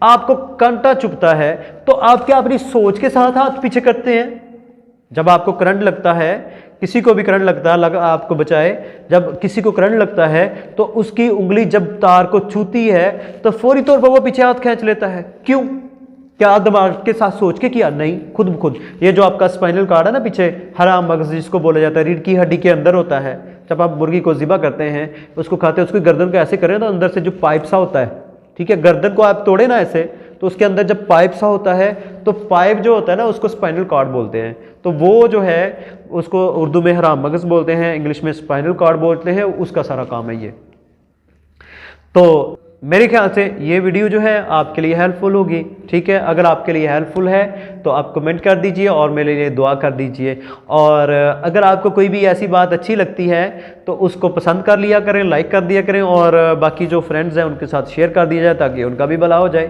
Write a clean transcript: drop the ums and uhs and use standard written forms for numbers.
आपको कांटा चुभता है तो आप क्या अपनी सोच के साथ हाथ पीछे करते हैं? जब आपको करंट लगता है, किसी को भी करंट लगता है, आपको बचाए, जब किसी को करंट लगता है तो उसकी उंगली जब तार को छूती है तो फौरी तौर पर वो पीछे हाथ खींच लेता है। क्यों? क्या दिमाग के साथ सोच के किया? नहीं, खुद ब खुद। ये जो आपका स्पाइनल कार्ड है ना पीछे, हरा मगज जिसको बोला जाता है, रीढ़ की हड्डी के अंदर होता है। जब आप मुर्गी को ज़िबा करते हैं, उसको खाते हैं, उसकी गर्दन को ऐसे करें तो अंदर से जो पाइप सा होता है, ठीक है, गर्दन को आप तोड़े ना ऐसे, तो उसके अंदर जब पाइप सा होता है तो पाइप जो होता है ना उसको स्पाइनल कार्ड बोलते हैं। तो वो जो है उसको उर्दू में हरा मगज बोलते हैं, इंग्लिश में स्पाइनल कार्ड बोलते हैं, उसका सारा काम है ये। तो मेरे ख्याल से ये वीडियो जो है आपके लिए हेल्पफुल होगी, ठीक है। अगर आपके लिए हेल्पफुल है तो आप कमेंट कर दीजिए और मेरे लिए दुआ कर दीजिए। और अगर आपको कोई भी ऐसी बात अच्छी लगती है तो उसको पसंद कर लिया करें, लाइक कर दिया करें, और बाकी जो फ्रेंड्स हैं उनके साथ शेयर कर दिया जाए ताकि उनका भी भला हो जाए।